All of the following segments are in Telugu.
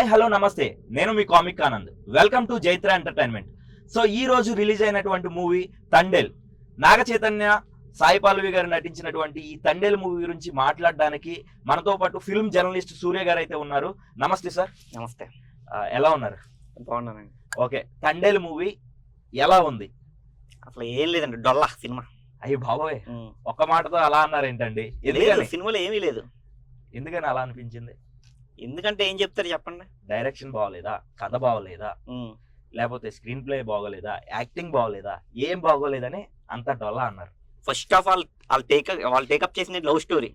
హాయ్ హలో నమస్తే, నేను మీ comic Anand. Welcome to Jaitra entertainment. So ఈ రోజు రిలీజ్ అయినటువంటి మూవీ తండేల్. నాగ చైతన్య, సాయి పల్లవి గారు నటించినటువంటి ఈ తండేల్ మూవీ గురించి మాట్లాడడానికి మనతో పాటు ఫిల్మ్ జర్నలిస్ట్ సూర్య గారు అయితే ఉన్నారు. నమస్తే సార్. నమస్తే. ఎలా ఉన్నారు? బాగున్నానండి. ఓకే, తండేల్ మూవీ ఎలా ఉంది? అసలు ఏం లేదండి, డొల్లా సినిమా. అయ్యి బాబోయ్, ఒక్క మాటతో అలా అన్నారు ఏంటండి? సినిమాలో ఏమీ లేదు. ఎందుకని అలా అనిపించింది? ఎందుకంటే ఏం చెప్తారు చెప్పండి. డైరెక్షన్ బాగోలేదా? కథ బాగోలేదా? లేకపోతే స్క్రీన్ ప్లే బాగోలేదా? యాక్టింగ్ బాగోలేదా? ఏం బాగోలేదని అంత డొల్లా అన్నారు. ఫస్ట్ ఆఫ్ ఆల్ వాళ్ళు టేకప్ చేసిన లవ్ స్టోరీ,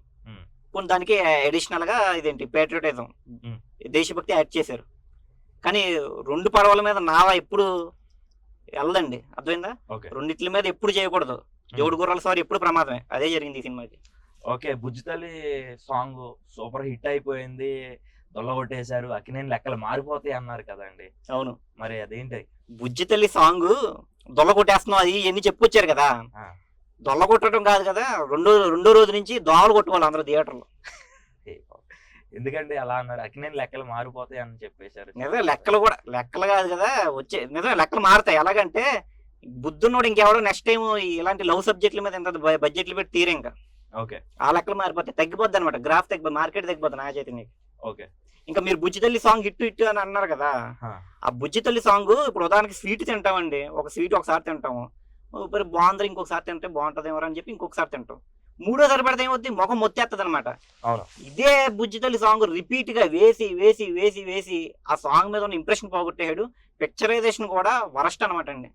కొన్ని దానికి అడిషనల్ గా ఇదేంటి పేట్రియాటిజం, దేశభక్తి యాడ్ చేశారు. కానీ రెండు పడవల మీద నావా ఎప్పుడు వెళ్ళదండి, అర్థమైందా? రెండిట్ల మీద ఎప్పుడు చేయకూడదు. జోడు గుర్రాల సారి ఎప్పుడు ప్రమాదమే. అదే జరిగింది ఈ సినిమాకి. ఓకే, బుజ్జితల్లి సాంగ్ సూపర్ హిట్ అయిపోయింది, దొల్ల కొట్టేశారు, అక్కినేని లెక్కలు మారిపోతాయి అన్నారు కదండి. అవును, మరి అదేంటి? బుజ్జితల్లి సాంగ్ దొల్ల కొట్టేస్తున్నాం అది ఇవన్నీ చెప్పుకొచ్చారు కదా. దొల్ల కొట్టడం కాదు కదా, రెండో రోజు నుంచి దోమలు కొట్టుకోవాలి అందరూ థియేటర్లో. ఎందుకంటే అలా అన్నారు? అక్కినేని లెక్కలు మారిపోతాయి అని చెప్పేశారు. నిజమే, లెక్కలు కాదు కదా వచ్చే, నిజమే లెక్కలు మారుతాయి. ఎలాగంటే బుద్ధున్నోడు ఇంకెవడో నెక్స్ట్ టైం ఇలాంటి లవ్ సబ్జెక్టుల మీద ఎంత బడ్జెట్లు పెట్టి తీరే ఇంకా. ఓకే, ఆ లెక్కలు మారిపోతాయి, తగ్గిపోద్ది అనమాట, గ్రాఫ్ తగ్గిపోతుంది, మార్కెట్ తగ్గిపోతుంది నా చైతన్యకి. ఓకే, ఇంకా మీరు బుజ్జితల్లి సాంగ్ హిట్ అని అన్నారు కదా. ఆ బుజ్జితల్లి సాంగ్ ఇప్పుడు ఉదాహరణకి స్వీట్ తింటామండి, ఒక స్వీట్ ఒకసారి తింటాము, ఇప్పుడు బాగుంది ఇంకొకసారి తింటే బాగుంటుంది ఎవరు అని చెప్పి ఇంకొకసారి తింటాం. మూడోసారి పడితే ఏమవుతుంది, ముఖం మొత్తేస్తుంది అనమాట. ఇదే బుజ్జితల్లి సాంగ్ రిపీట్ గా వేసి వేసి వేసి వేసి ఆ సాంగ్ మీద ఉన్న ఇంప్రెషన్ పోగొట్టాడు. పిక్చరైజేషన్ కూడా వరస్ట్ అనమాట అండి.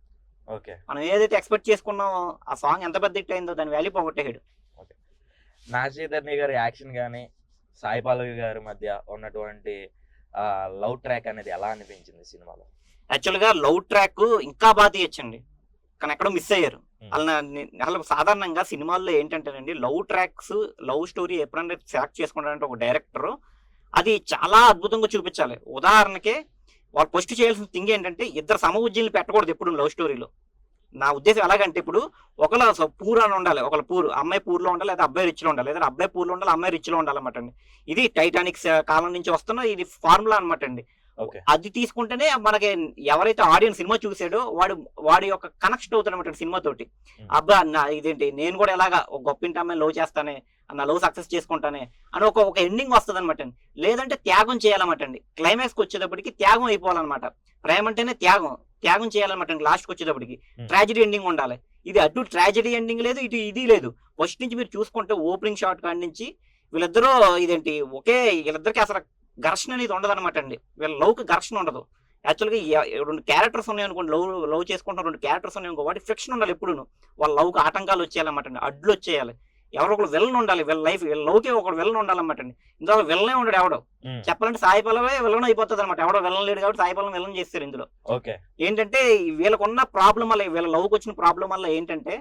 మనం ఏదైతే ఎక్స్పెక్ట్ చేసుకున్నామో ఆ సాంగ్ ఎంత పెద్ద హిట్ అయిందో దాని వాల్యూ పోగొట్టాడు. నాగ చైతన్య గారి యాక్షన్ గానీ సాయి పల్లవి గారి మధ్య ఉన్నటువంటి లవ్ ట్రాక్ అనేది ఎలా అనిపించింది సినిమాలో? యాక్చువల్ గా లవ్ ట్రాక్ ఇంకా బాగా తీయచ్చండి, కానీ ఎక్కడో మిస్ అయ్యారు. అసలు సాధారణంగా సినిమాల్లో ఏంటంటేనండి, లవ్ ట్రాక్స్, లవ్ స్టోరీ ఎప్పుడైనా సెలెక్ట్ చేసుకుంటారంటే ఒక డైరెక్టర్ అది చాలా అద్భుతంగా చూపించాలి. ఉదాహరణకి వాళ్ళు ఫస్ట్ చేయాల్సిన థింగ్ ఏంటంటే ఇద్దరు సమవుజ్జీలు పెట్టకూడదు ఎప్పుడు లవ్ స్టోరీలో. నా ఉద్దేశం ఎలాగంటే, ఇప్పుడు ఒకళ్ళ పూర్ అని ఉండాలి, ఒకళ్ళ పూర్, అమ్మాయి పూర్లో ఉండాలి, లేదా అబ్బాయి రిచ్లో ఉండాలి, లేదా అబ్బాయి పూర్లో ఉండాలి, అమ్మాయి రిచ్లో ఉండాలన్నమాట అండి. ఇది టైటానిక్స్ కాలం నుంచి వస్తున్న ఇది ఫార్ములా అనమాట అండి. అది తీసుకుంటేనే మనకి ఎవరైతే ఆడియన్స్ సినిమా చూసాడో వాడి యొక్క కనెక్షన్ అవుతాడు అనమాట సినిమా తోటి. అబ్బా ఇదేంటి, నేను కూడా ఎలాగా ఒక గొప్పింటి అమ్మాయిని లవ్ చేస్తానే, నా లవ్ సక్సెస్ చేసుకుంటానే అని ఒక ఎండింగ్ వస్తుంది అనమాట అండి. లేదంటే త్యాగం చేయాలన్నమాట అండి. క్లైమాక్స్కి వచ్చేటప్పటికి త్యాగం అయిపోవాలన్నమాట. ప్రేమ అంటేనే త్యాగం చేయాలన్నమాట అండి. లాస్ట్కి వచ్చేటప్పటికి ట్రాజడీ ఎండింగ్ ఉండాలి. ఇది అటు ట్రాజడీ ఎండింగ్ లేదు, ఇటు ఇది లేదు. ఫస్ట్ నుంచి మీరు చూసుకుంటే ఓపెనింగ్ షాట్ కాడి నుంచి వీళ్ళిద్దరూ ఇదేంటి వీళ్ళిద్దరికి అసలు ఘర్షణ అనేది ఉండదు అనమాట అండి. వీళ్ళ లవ్కి ఘర్షణ ఉండదు. యాక్చువల్గా రెండు క్యారెక్టర్స్ ఉన్నాయనుకోండి, లవ్ చేసుకుంటున్న రెండు క్యారెక్టర్స్ ఉన్నాయనుకో, వాటి ఫ్రిక్షన్ ఉండాలి ఎప్పుడును. వాళ్ళ లవ్కి ఆటంకాలు వచ్చేయాలన్నమాట అండి, అడ్లు వచ్చేయాలి. ఎవరో ఒకరు విలన్ ఉండాలి, వీళ్ళ లవ్కి ఒకడు విలన్ ఉండాలన్నమాట అండి. ఇందులో విలనే ఉండడు ఎవడో. చెప్పాలంటే సాయి పల్లవే విలన్ అయిపోతుంది అనమాట. ఎవడో విలన్ లేడు కాబట్టి సాయి పల్లవి విలన్ చేస్తారు ఇందులో. ఏంటంటే వీళ్ళకున్న ప్రాబ్లం వల్ల, వీళ్ళ లవ్కి వచ్చిన ప్రాబ్లం వల్ల ఏంటంటే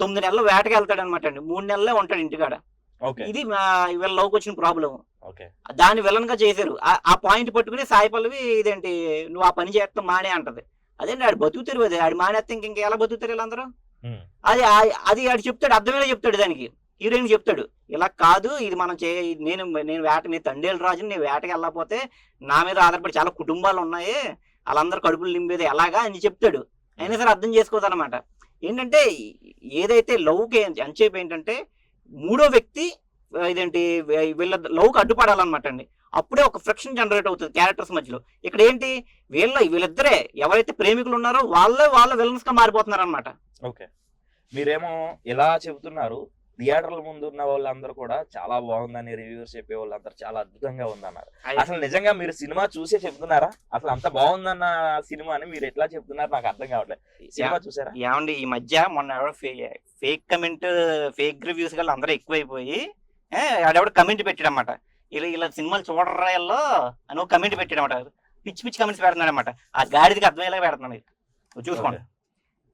9 నెలలు వేటకి వెళ్తాడు అనమాట అండి, 3 నెలలే ఉంటాడు ఇంటికాడ. ఇది వీళ్ళ లవ్కి వచ్చిన ప్రాబ్లం. దాన్ని విలన్ గా చేశారు. ఆ పాయింట్ పట్టుకుని సాయి పల్లవి ఇదేంటి, నువ్వు ఆ పని చేస్తాం మానే అంటది. అదేంటి, ఆడు బతుకుతారు, అది ఆడు మానేస్తే ఇంక ఎలా బతుకుతారు వీళ్ళందరూ? అది ఆడు చెప్తాడు, అర్థమేలా చెప్తాడు, దానికి హీరోయిన్ చెప్తాడు, ఇలా కాదు ఇది మనం నేను తండేలు రాజుని, నేను వేటకి వెళ్ళకపోతే నా మీద ఆధారపడి చాలా కుటుంబాలు ఉన్నాయి, వాళ్ళందరూ కడుపులు నింపేది ఎలాగా అని చెప్తాడు. అయినా సరే అర్థం చేసుకోదు అనమాట. ఏంటంటే ఏదైతే లవ్కి అంచేపు ఏంటంటే మూడో వ్యక్తి ఇదేంటి వీళ్ళ లవ్కి అడ్డుపడాలన్నమాట అండి. అప్పుడే ఒక ఫ్రిక్షన్ జనరేట్ అవుతుంది క్యారెక్టర్స్ మధ్యలో. ఇక్కడ ఏంటి, వీళ్ళిద్దరే ఎవరైతే ప్రేమికులు ఉన్నారో వాళ్ళ విలన్స్ గా మారిపోతున్నారు అనమాట. ఓకే, మీరేమో ఇలా చెబుతున్నారు, థియేటర్ల ముందు ఉన్న వాళ్ళందరూ కూడా చాలా బాగుందని రివ్యూస్ చెప్పే వాళ్ళందరూ చాలా అద్భుతంగా ఉందన్నారు. అసలు నిజంగా మీరు సినిమా చూసే చెప్తున్నారా? అసలు అంత బాగుందన్న సినిమా అని మీరు ఎట్లా చెప్తున్నారు నాకు అర్థం కావట్లేదు. సినిమా చూసారా? ఏమండి, ఈ మధ్య మొన్న ఫేక్ కమెంట్, ఫేక్ రివ్యూస్ గల అందరూ ఎక్కువైపోయి ఆడెవడ కమెంట్ పెట్టాడు అనమాట, ఇలా సినిమాలు చూడరాయల్లో అని ఒక కమెంట్ పెట్టాడు అనమాట. పిచ్చి కమెంట్స్ పెడుతున్నాడు అనమాట. ఆ గాడిదికి అర్థమయ్యేలా పెడుతున్నాడు. చూసుకోండి,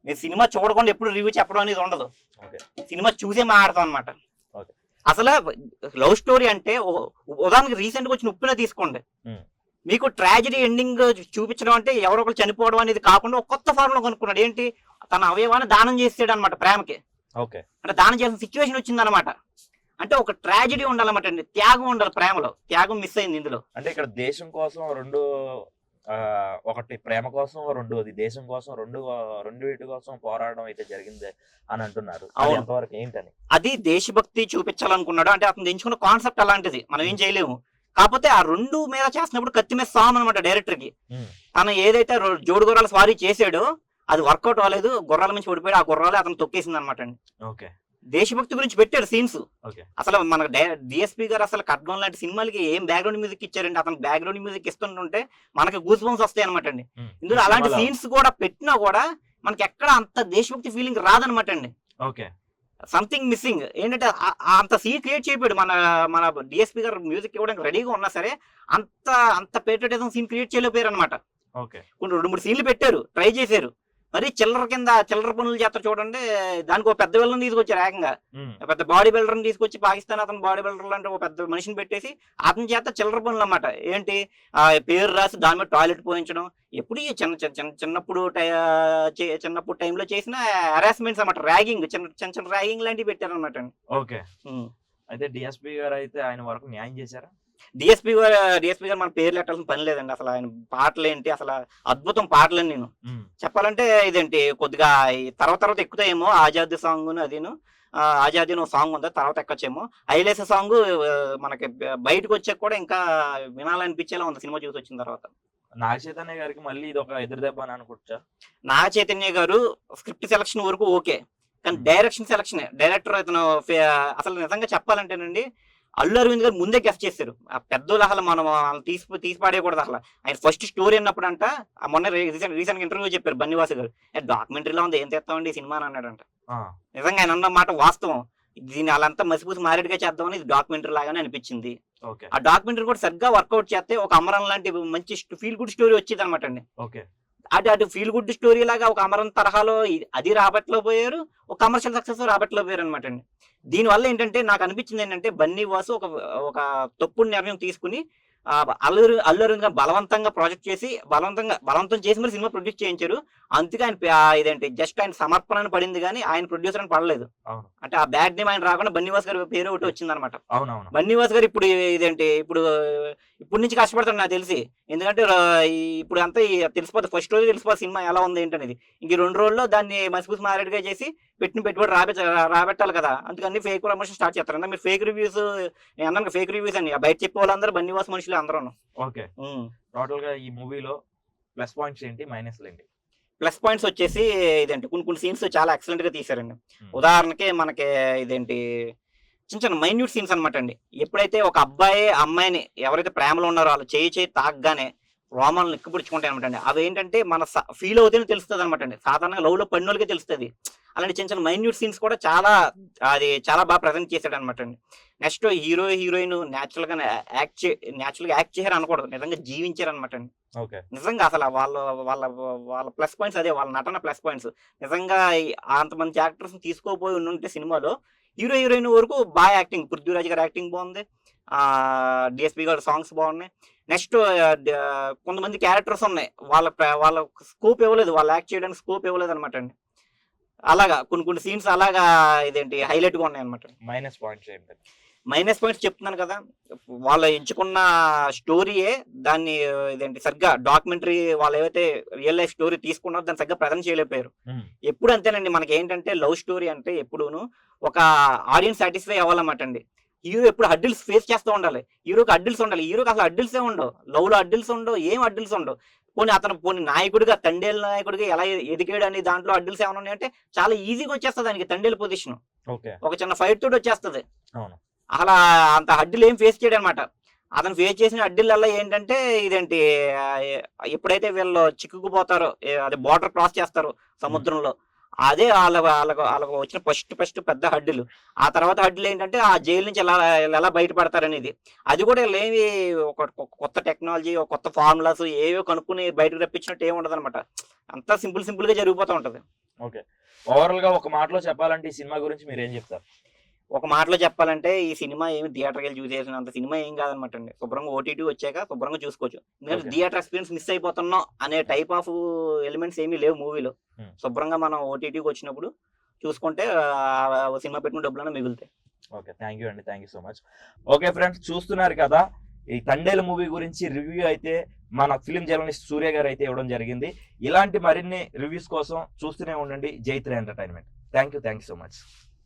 మీరు సినిమా చూడకుండా ఎప్పుడు రివ్యూ చెప్పడం అనేది ఉండదు, సినిమా చూసే మాట్లాడతాం అనమాట. అసలు లవ్ స్టోరీ అంటే ఉదాహరణకి రీసెంట్ గా వచ్చిన ఉప్పిన తీసుకోండి, మీకు ట్రాజడీ ఎండింగ్ చూపించడం అంటే ఎవరో ఒకరు చనిపోవడం అనేది కాకుండా ఒక కొత్త ఫార్ములా కనుక్కున్నాడు. ఏంటి, తన అవయవాన్ని దానం చేసాడు అనమాట ప్రేమకి. అంటే దానం చేసిన సిచ్యువేషన్ వచ్చింది అనమాట. అంటే ఒక ట్రాజడీ ఉండాలన్నమాట అండి, త్యాగం ఉండాలి, ప్రేమలో త్యాగం మిస్ అయింది ఇందులో. అంటే ఇక్కడ దేశం కోసం రెండు ఒకటి ప్రేమ కోసం, రెండోది దేశం కోసం, రెండు వీటి కోసం పోరాడడం అయితే జరిగింది అని అంటున్నారు. అది ఎంతవరకు ఏంటని? అది దేశభక్తి చూపించాలనుకున్నాడు, అంటే అతను ఎంచుకున్న కాన్సెప్ట్ అలాంటిది, మనం ఏం చేయలేము. కాకపోతే ఆ రెండు మీద చేసినప్పుడు కత్తి మీద సామ్ అనమాట డైరెక్టర్ కి. తను ఏదైతే జోడు గుర్రాల స్వారీ చేసాడో అది వర్కౌట్ అవ్వలేదు, గుర్రాల నుంచి ఓడిపోయాడు, ఆ గుర్రాలే అతను తొక్కేసింది అనమాట అండి. ఓకే, దేశభక్తి గురించి పెట్టాడు సీన్స్. ఓకే. అసలు మన డిఎస్పీ గారు అసలు ఖడ్గం లాంటి సినిమాలకి ఏం బ్యాక్గ్రౌండ్ మ్యూజిక్ ఇచ్చారండి, అతను బ్యాక్గ్రౌండ్ మ్యూజిక్ ఇస్తుంటుంటే మనకి గూస్ బంప్స్ వస్తాయి అనమాట అండి. ఇందులో అలాంటి సీన్స్ కూడా పెట్టినా కూడా మనకి ఎక్కడ అంత దేశభక్తి ఫీలింగ్ రాదనమాట అండి. ఓకే, సంథింగ్ మిస్సింగ్ ఏంటంటే అంత సీన్ క్రియేట్ చేయబోయాడు మన మన డిఎస్పీ గారు మ్యూజిక్ ఇవ్వడానికి రెడీగా ఉన్నా సరే అంత అంత పేట్రియటిజం సీన్ క్రియేట్ చేయలేకపోయారు అనమాట. ఓకే, కొన్ని 2-3 సీన్లు పెట్టారు, ట్రై చేశారు, మరి చిల్లర పనులు చేస్తారు చూడండి, దానికి ఒక పెద్ద విలన్ తీసుకొచ్చారు ఏకంగా, పెద్ద బాడీ బిల్డర్ తీసుకొచ్చి పాకిస్తాన్ అతను బాడీ బిల్డర్ లాంటి ఒక పెద్ద మనిషిని పెట్టేసి అతని చేత చిల్లర పనులు అన్నమాట. ఏంటి పేరు రాసి దాని మీద టాయిలెట్ పోయించడం, ఎప్పుడు చిన్నప్పుడు టైంలో చేసిన హరాస్మెంట్స్ అన్నమాట, ర్యాగింగ్, చిన్న ర్యాగింగ్ లాంటివి పెట్టారు అనమాట. ఓకే. అయితే డిఎస్పీ గారు అయితే ఆయన వరకు న్యాయం చేశారా? డిఎస్పీ గారు మన పేర్లు ఎట్టాల్సిన పని లేదండి. అసలు ఆయన పాటలు ఏంటి, అసలు అద్భుతం పాటలు. నేను చెప్పాలంటే ఇదేంటి కొద్దిగా తర్వాత ఎక్కుతాయేమో ఆజాద్ సాంగ్ అదిను, ఆజాదీ సాంగ్ ఉందా తర్వాత ఎక్కొచ్చేమో, ఐలేస సాంగ్ మనకి బయటకు వచ్చాక కూడా ఇంకా వినాలనిపించేలా ఉంది సినిమా చూసి వచ్చిన తర్వాత. నాగ చైతన్య గారికి మళ్ళీ ఇది ఒక ఎదురు దెబ్బ అని అనుకోవచ్చా? నాగ చైతన్య గారు స్క్రిప్ట్ సెలక్షన్ వరకు ఓకే, కానీ డైరెక్షన్ సెలక్షన్, డైరెక్టర్ అతను అసలు నిజంగా చెప్పాలంటేనండి అల్లు అరవింద్ గారు ముందే గెస్ట్ చేశారు. ఆ పెద్దోళ్ళు అసలు మనం తీసి పాడేయకూడదు. అసలు ఆయన ఫస్ట్ స్టోరీ అన్నప్పుడు అంట, మొన్న రీసెంట్ ఇంటర్వ్యూ చెప్పారు బన్నీవాసు గారు, డాక్యుమెంటరీలో ఉంది ఏం తెస్తామండి సినిమా అని అన్నాడంట. నిజంగా ఆయన అన్న మాట వాస్తవం. దీన్ని వాళ్ళంతా మసిపూసి మారేడుగా చేద్దామని ఇది డాక్యుమెంటరీ లాగానే అనిపించింది. ఆ డాక్యుమెంటరీ కూడా సరిగ్గా వర్కౌట్ చేస్తే ఒక అమరన్ లాంటి మంచి ఫీల్ గుడ్ స్టోరీ వచ్చేది అనమాట అండి. అటు ఫీల్ గుడ్ స్టోరీ లాగా ఒక అమరన్ తరహాలో అది రాబట్లో పోయారు, ఒక కమర్షియల్ సక్సెస్ రాబట్లో పోయారు అనమాట అండి. దీనివల్ల ఏంటంటే నాకు అనిపించింది ఏంటంటే బన్నీ వాసు ఒక తప్పుడు నిర్ణయం తీసుకుని అల్లు అరవింద్ గారు బలవంతంగా ప్రాజెక్ట్ చేసి బలవంతం చేసి మరి సినిమా ప్రొడ్యూస్ చేయించారు. అందుకే ఆయన ఇదేంటి జస్ట్ ఆయన సమర్పణ పడింది కానీ ఆయన ప్రొడ్యూసర్ అని పడలేదు. అంటే ఆ బ్యాడ్ నేమ్ ఆయన రాకుండా బన్నీవాస్ గారి పేరు ఒకటి వచ్చింది అనమాట. బన్నీవాస్ గారు ఇప్పుడు ఇదేంటి ఇప్పుడు నుంచి కష్టపడతాడు నాకు తెలిసి, ఎందుకంటే ఇప్పుడు అంతా తెలిసిపోతుంది, ఫస్ట్ రోజు తెలిసిపోతుంది సినిమా ఎలా ఉంది ఏంటనేది. ఇంక 2 రోజుల్లో దాన్ని మసిపూసి మారేడుగా చేసి పెట్టిన పెట్టుబడి రాబెట్టాలి కదా, అందుకని ఫేక్ ప్రమోషన్ స్టార్ట్ చేస్తారు. మీరు ఫేక్ రివ్యూస్ అన్నాను, ఫేక్ రివ్యూస్ అని బయట చెప్పే వాళ్ళందరూ బన్నీవాస్ మనుషులు అందరూ. ఓకే, టోటల్ గా ఈ మూవీలో ప్లస్ పాయింట్స్ ఏంటి, మైనస్లు ఏంటి? ప్లస్ పాయింట్స్ వచ్చేసి ఇదేంటి కొన్ని సీన్స్ చాలా ఎక్సలెంట్ గా తీశారండి. ఉదాహరణకి మనకి ఇదేంటి చిన్న మైన్యూట్ సీన్స్ అనమాట అండి. ఎప్పుడైతే ఒక అబ్బాయి అమ్మాయిని ఎవరైతే ప్రేమలో ఉన్నారో వాళ్ళు చేయి తాగ్గానే రోమాలను నిక్కపుడుచుకుంటాయి అనమాట అండి. అవి ఏంటంటే మన ఫీల్ అవుతేనే తెలుస్తుంది అనమాట అండి, సాధారణంగా లవ్ లో పడిన వాళ్ళకే తెలుస్తుంది. అలాంటి చిన్న మైన్యూట్ సీన్స్ కూడా చాలా బాగా ప్రజెంట్ చేశాడు అనమాట అండి. నెక్స్ట్ హీరోయిన్ న్యాచురల్ గా యాక్ట్ చేశారు అనకూడదు, నిజంగా జీవించారు అనమాట అండి. నిజంగా అసలు వాళ్ళ ప్లస్ పాయింట్స్ అదే, వాళ్ళ నటన ప్లస్ పాయింట్స్. నిజంగా అంతమంది యాక్టర్స్ తీసుకోపోయి ఉంటే సినిమాలో హీరోయిన్ వరకు బాగా యాక్టింగ్, పృథ్వీరాజ్ గారి యాక్టింగ్ బాగుంది, డిఎస్పీ గారి సాంగ్స్ బాగున్నాయి. నెక్స్ట్ కొంతమంది క్యారెక్టర్స్ ఉన్నాయి, వాళ్ళ స్కోప్ ఇవ్వలేదు, వాళ్ళు యాక్ట్ చేయడానికి స్కోప్ ఇవ్వలేదు అనమాట అండి. అలాగా కొన్ని సీన్స్ అలాగా ఇదేంటి హైలైట్ గా ఉన్నాయి అనమాట. మైనస్ పాయింట్స్ చెప్తున్నాను కదా, వాళ్ళు ఎంచుకున్న స్టోరీయే దాన్ని ఇదేంటి సరిగ్గా డాక్యుమెంటరీ వాళ్ళు ఏవైతే రియల్ లైఫ్ స్టోరీ తీసుకున్నారో దాన్ని సరిగ్గా ప్రజెంట్ చేయలేకపోయారు. ఎప్పుడు అంతేనండి, మనకి ఏంటంటే లవ్ స్టోరీ అంటే ఎప్పుడూను ఒక ఆడియన్స్ సాటిస్ఫై అవ్వాలన్నమాట అండి. హీరో ఎప్పుడు అడ్డిల్స్ ఫేస్ చేస్తూ ఉండాలి, హీరోకి అడ్డిల్స్ ఉండాలి. హీరోకి అసలు అడ్డిల్సే ఉండవు, లవ్ లో అడ్డిల్స్ ఉండవు, ఏం అడ్డిల్స్ ఉండవు. పోనీ నాయకుడిగా తండేలు నాయకుడిగా ఎలా ఎదిగాడు అని దాంట్లో అడ్డిల్స్ ఏమైనా ఉన్నాయంటే చాలా ఈజీగా వచ్చేస్తుంది దానికి తండేలు పొజిషన్, ఒక చిన్న ఫైట్ తోటి వచ్చేస్తుంది. అలా అంత అడ్డిలు ఏం ఫేస్ చేయడం అనమాట. అతను ఫేస్ చేసిన అడ్డిలల్లా ఏంటంటే ఇదేంటి ఎప్పుడైతే వీళ్ళు చిక్కుకుపోతారో, అదే బార్డర్ క్రాస్ చేస్తారో సముద్రంలో, అదే వాళ్ళకు వచ్చిన ఫస్ట్ పెద్ద హడ్డులు. ఆ తర్వాత హడ్డులు ఏంటంటే ఆ జైలు నుంచి ఎలా బయటపడతారనేది. అది కూడా లేని ఒక కొత్త టెక్నాలజీ, ఒక కొత్త ఫార్ములాస్ ఏవో కనుక్కుని బయటకు రప్పించినట్టు ఏమి ఉండదు అనమాట. అంతా సింపుల్ గా జరిగిపోతూ ఉంటది. ఓకే, ఓవరాల్ గా ఒక మాటలో చెప్పాలంటే ఈ సినిమా గురించి మీరు ఏం చెప్తారు? ఒక మాటలో చెప్పాలంటే ఈ సినిమా ఏమి థియేటర్కి వెళ్ళి చూసేసినంత సినిమా ఏం కాదనమాట అండి. శుభ్రంగా ఓటీటీ వచ్చాక శుభ్రంగా చూసుకోవచ్చు. ఎందుకంటే థియేటర్ ఎక్స్పీరియన్స్ మిస్ అయిపోతున్నాం అనే టైప్ ఆఫ్ ఎలిమెంట్స్ ఏమీ లేవు మూవీలో. శుభ్రంగా మనం ఓటీటీకి వచ్చినప్పుడు చూసుకుంటే సినిమా పెట్టిన డబ్బులన్నా మిగులుతాయి. Okay, thank you so much. Okay friends, చూస్తున్నారు కదా ఈ తండేల్ మూవీ గురించి రివ్యూ అయితే మన ఫిలిం జర్నలిస్ట్ సూర్య గారు అయితే ఇవ్వడం జరిగింది. ఇలాంటి మరిన్ని రివ్యూస్ కోసం చూస్తూనే ఉండండి జై3 entertainment. Thank you so much.